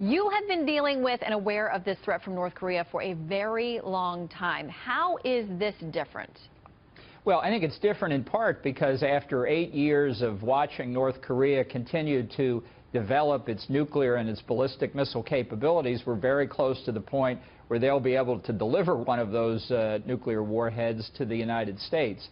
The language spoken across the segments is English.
You have been dealing with and aware of this threat from North Korea for a very long time. How is this different? Well, I think it's different in part because after 8 years of watching North Korea continue to develop its nuclear and its ballistic missile capabilities, we're very close to the point where they'll be able to deliver one of those nuclear warheads to the United States.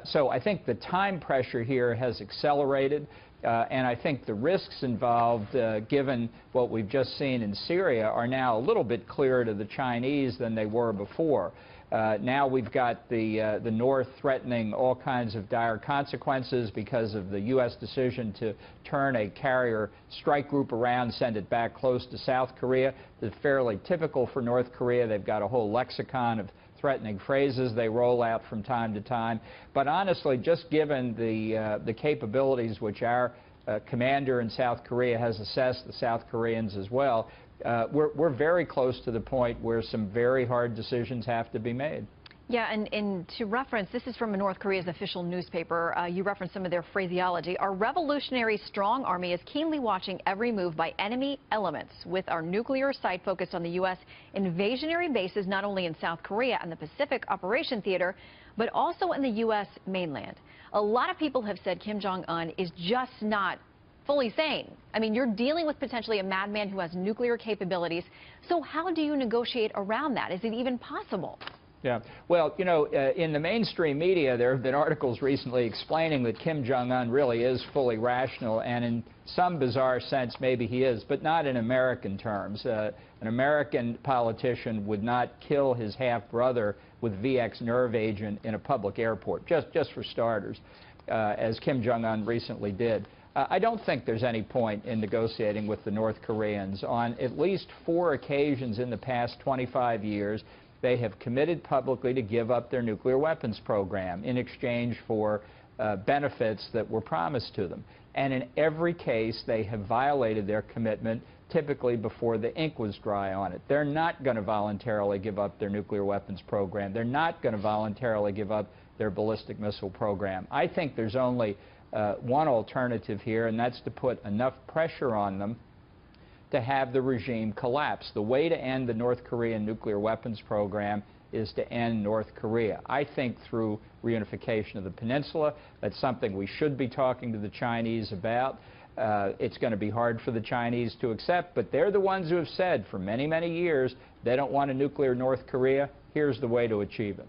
So I think the time pressure here has accelerated, and I think the risks involved, given what we've just seen in Syria, are now a little bit clearer to the Chinese than they were before. Now we've got the North threatening all kinds of dire consequences because of the U.S. decision to turn a carrier strike group around, send it back close to South Korea. That's fairly typical for North Korea. They've got a whole lexicon of threatening phrases they roll out from time to time. But honestly, just given the capabilities which our commander in South Korea has assessed, the South Koreans as well, we're very close to the point where some very hard decisions have to be made. Yeah, and to reference, this is from North Korea's official newspaper. You referenced some of their phraseology. Our revolutionary strong army is keenly watching every move by enemy elements, with our nuclear sight focused on the U.S. invasionary bases not only in South Korea and the Pacific Operation Theater, but also in the U.S. mainland. A lot of people have said Kim Jong-un is just not fully sane. I mean, you're dealing with potentially a madman who has nuclear capabilities. So how do you negotiate around that? Is it even possible? Yeah. Well, you know, in the mainstream media, there have been articles recently explaining that Kim Jong-un really is fully rational, and in some bizarre sense, maybe he is, but not in American terms. An American politician would not kill his half-brother with VX nerve agent in a public airport, just for starters, as Kim Jong-un recently did. I don't think there's any point in negotiating with the North Koreans. On at least 4 occasions in the past 25 years, they have committed publicly to give up their nuclear weapons program in exchange for benefits that were promised to them. And in every case, they have violated their commitment, typically before the ink was dry on it. They're not going to voluntarily give up their nuclear weapons program. They're not going to voluntarily give up their ballistic missile program. I think there's only one alternative here, and that's to put enough pressure on them to have the regime collapse. The way to end the North Korean nuclear weapons program is to end North Korea. I think through reunification of the peninsula. That's something we should be talking to the Chinese about. It's going to be hard for the Chinese to accept, but they're the ones who have said for many, many years they don't want a nuclear North Korea. Here's the way to achieve it.